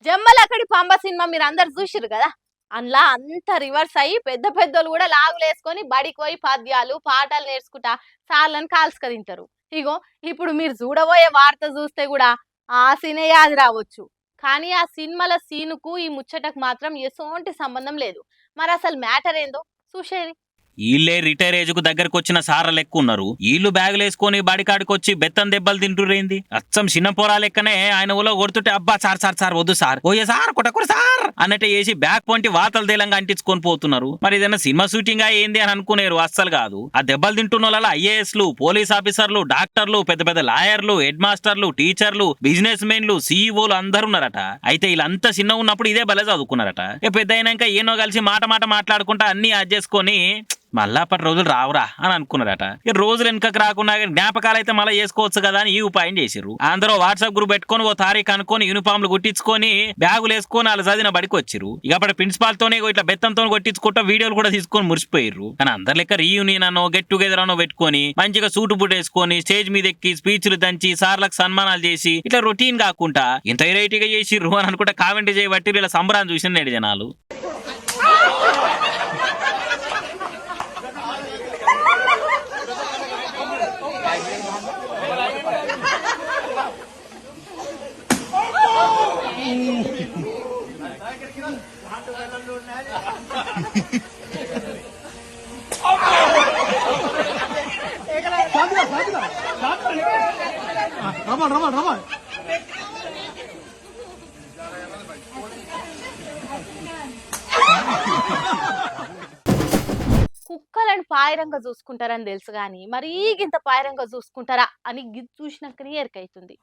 జమ్మలక్కడి Pamba cinema మీరు అందరు చూసిరు కదా. అందులో అంత రివర్స్ అయ్యి పెద్ద పెద్దోళ్ళు కూడా లాగులేసుకొని బడికి పోయి పద్యాలు పాటలు నేర్చుకుంటా సార్లను కాల్చుక తింటారు. ఇగో ఇప్పుడు మీరు చూడబోయే వార్త చూస్తే కూడా ఆ సీనే యాది రావచ్చు. కానీ ఆ సినిమాల సీనుకు ఈ ముచ్చటకు మాత్రం ఎసోంటి సంబంధం లేదు. మరి అసలు మ్యాటర్ ఏందో చూసేది. ఈళ్ళే రిటైర్ ఏజ్ కు దగ్గరకు వచ్చిన సార్లు ఎక్కువ ఉన్నారు. ఈళ్ళు బ్యాగులు వేసుకొని బడికాడికొచ్చి బెత్తం దెబ్బలు తింటురేంది. అచ్చం చిన్న పోరా లెక్కనే ఆయన ఊలో కొడుతుంటే అబ్బా సార్ సార్ సార్ వద్దు సార్ ఓయే సార్ కొట్టకూడదు సార్ అన్నట్టే వేసి బ్యాగ్ పొంటి వాతలు తేలంగా అంటించుకొని పోతున్నారు. మరి ఏదైనా సినిమా షూటింగ్ ఏంది అని అనుకునేరు. అస్సలు కాదు. ఆ దెబ్బలు తింటున్న వాళ్ళ ఐఏఎస్లు, పోలీస్ ఆఫీసర్లు, డాక్టర్లు, పెద్ద పెద్ద లాయర్లు, హెడ్ మాస్టర్లు, టీచర్లు, బిజినెస్ మెన్లు, సీఈఓలు అందరు ఉన్నారట. అయితే వీళ్ళంతా చిన్న ఉన్నప్పుడు ఇదే బలే చదువుకున్నారట. పెద్ద అయినాక ఏనో కలిసి మాట మాట్లాడుకుంటా అన్ని చేసుకొని మళ్ళా అప్పటి రోజులు రావురా అని అనుకున్నారట. రోజులు వెనుకకు రాకుండా జ్ఞాపకాలు అయితే మళ్ళీ చేసుకోవచ్చు కదా అని ఈ ఉపాయం చేసిర్రు. అందరూ వాట్సాప్ గ్రూప్ పెట్టుకొని ఓ తారీఖు అనుకొని యూనిఫామ్లు కుట్టించుకొని బ్యాగులు వేసుకొని వాళ్ళు చదివిన బడికి వచ్చిర్రు. ఇక అప్పుడు ప్రిన్సిపాల్ తోనే ఇట్లా బెత్తంతో కొట్టించుకుంటా వీడియోలు కూడా తీసుకొని మురిసిపోయిర్రు. కానీ అందరి లెక్క రీయూనియన్ అనో గెట్ టుగెదర్ అనో పెట్టుకొని మంచిగా సూటు బుట్ వేసుకొని స్టేజ్ మీద ఎక్కి స్పీచ్లు దంచి సార్లకు సన్మానాలు చేసి ఇట్లా రొటీన్ కాకుండా ఇంత వెరైటీగా చేసిర్రు అని అనుకుంటా కామెంట్ చేయబట్టి ఇలా సంబరాన్ని చూసిన నేడు జనాలు. కుక్కలను పాయరంగా చూసుకుంటారని తెలుసు గాని మరి ఇంత పాయరంగా చూసుకుంటారా అని చూసినాకనే ఎరకైతుంది.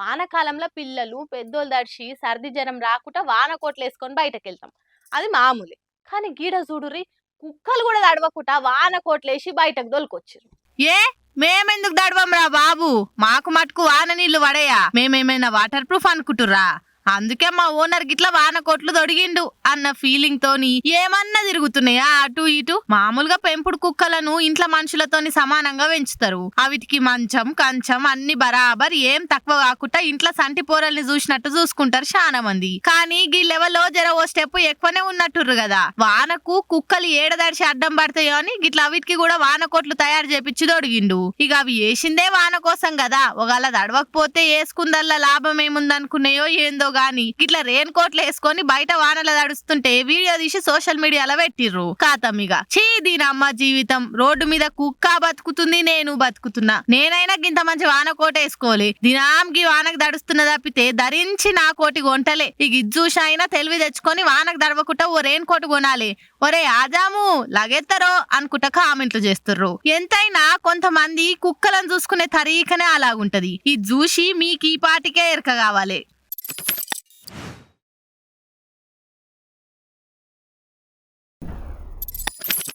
వానకాలంలో పిల్లలు పెద్దోళ్ళు దడిచి సర్ది జ్వరం రాకుండా వానకోట్లు వేసుకొని బయటకు వెళ్తాం, అది మామూలే. కానీ గీడ చూడుర్రి, కుక్కలు కూడా దడవకుండా వానకోట్లేసి బయటకు దొలుకొచ్చిర్రు. ఏ మేమెందుకు దడవం రా బాబు, మాకు మటుకు వాన నీళ్లు పడయా, మేమేమైనా వాటర్ ప్రూఫ్ అనుకుంటుర్రా? అందుకే మా ఓనర్ గిట్లా వానకోట్లు దొడిగిండు అన్న ఫీలింగ్ తోని ఏమన్నా తిరుగుతున్నాయా అటు ఇటు. మామూలుగా పెంపుడు కుక్కలను ఇంట్లో మనుషులతోని సమానంగా పెంచుతారు. అవిటికి మంచం కంచం అన్ని బరాబర్ ఏం తక్కువ కాకుండా ఇంట్లో సంటి పోరల్ని చూసినట్టు చూసుకుంటారు చాలా మంది. కానీ గీ లెవెల్లో జర ఓ స్టెప్ ఎక్కువనే ఉన్నట్టుర్రు కదా. వానకు కుక్కలు ఏడదడిచి అడ్డం పడతాయో అని గిట్లా అవిటికి కూడా వానకోట్లు తయారు చేపించి దొడిగిండు. ఇక అవి వేసిందే వాన కోసం కదా, ఒకవేళ దడవకపోతే వేసుకుందల్లా లాభం ఏముందనుకున్నాయో ఏందో గాని ఇట్లా రెయిన్ కోట్లు వేసుకొని బయట వానలు తడుస్తుంటే వీడియో తీసి సోషల్ మీడియాలో పెట్టిర్రు. కాతమిగా చీ దీని అమ్మ జీవితం, రోడ్డు మీద కుక్క బతుకుతుంది నేను బతుకుతున్నా, నేనైనా గింత మంచి వానకోట వేసుకోలే, దినాంకి వానకు దడుస్తున్న తప్పితే ధరించి నా కోటి కొంటలే. ఇక ఇజ్జూష అయినా తెలివి తెచ్చుకొని వానకు దడవకుండా ఓ రెయిన్ కోట్ కొనాలి. ఒరే ఆజాము లగెత్తరో అనుకుంటా కామెంట్లు చేస్తుర్రు. ఎంతైనా కొంతమంది కుక్కలను చూసుకునే తరీకనే అలాగుంటది. ఇది చూసి మీకు ఈ పాటికే ఎరక కావాలి.